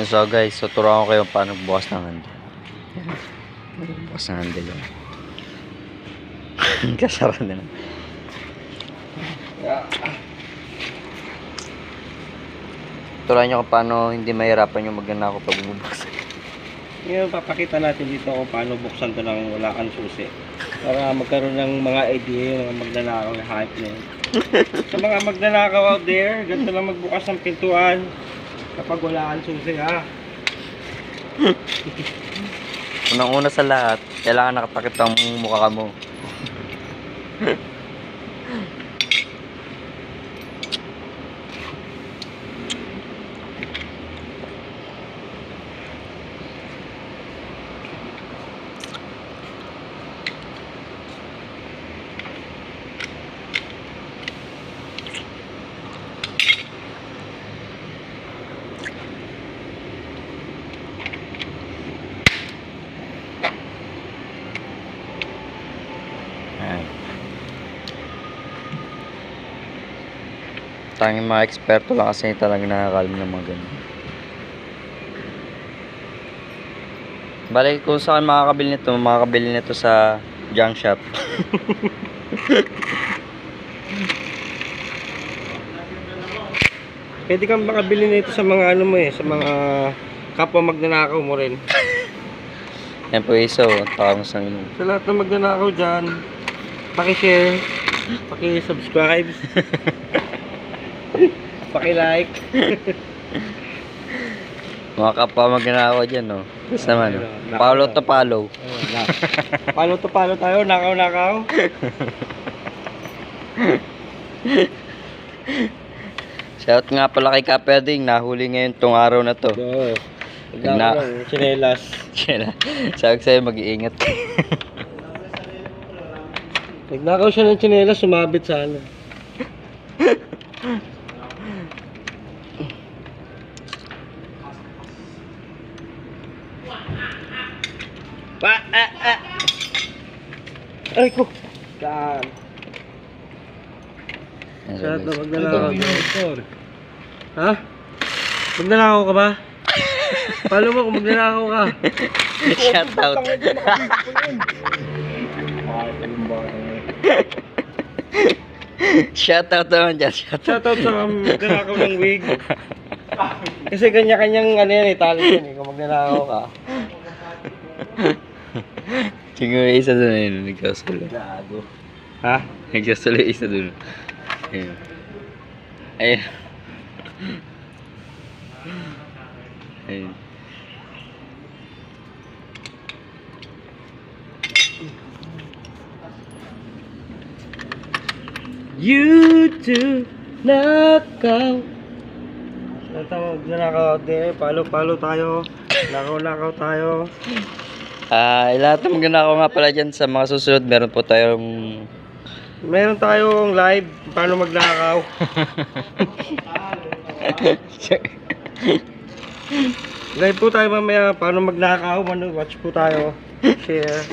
So guys, tuturuan ko kayo paano bukas ng handle. Bukas ng handle yan. Kasara na. Turuan nyo kung paano hindi mahirapan yung magnanakaw pag bubuksan. Ngayon papakita natin dito kung paano buksan to ng wala kang susi. Para magkaroon ng mga idea yung mga magnanakaw na hype na yun. Sa mga magnanakaw out there, ganito lang magbukas ng pintuan kapag wala kang susi ha. Unang-una sa lahat, kailangan nakatakip ang mukha mo. Tanging mga eksperto lang kasi talagang nakakalam ng mga ganyan. Balik kung saan makakabili nito sa junk shop. Pwede kang makabili nito sa mga ano mo sa mga kapwa magnanakaw mo rin. Yan po iso, tawag sa inyo. Sa lahat ng magnanakaw dyan, paki-share, paki-subscribe, paki-like. Mga kapwa magnanakaw dyan, no? Tapos naman, no? Follow to follow. Follow to follow tayo, nakaw-nakaw. Shout nga pala kay Kaperding, nahuli ngayon tong araw na to. Oo. Chinelas. Sabi ko sa'yo, mag-iingat. Nagnakaw siya ng chinelas, sumabit sa ano. Ay ko. Saan? Saan na magnanakaw? Ha? Magnanakaw ka ba? Paano mo kung magnanakaw ka? Shout out. Shout out naman dyan. Shoutout sa magnanakaw ng wig. Kasi kanya-kanyang ano yan talent yan kung magnanakaw ka. Siguro isa doon ayun, nagkasulo. Ha? Nagkasulo isa doon. Ayun. Ayun. Ayun. YouTube Nakaw. Magnanakaw din. Follow tayo. Nakaw tayo. Lahat ng magnanakaw nga pala dyan sa mga susunod, meron tayong live paano magnakaw. Live po tayo mamaya paano magnakaw. Watch po tayo. Share.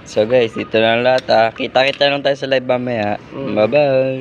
So guys, dito lang lahat. Kita-kita lang tayo sa live mamaya. Bye-bye.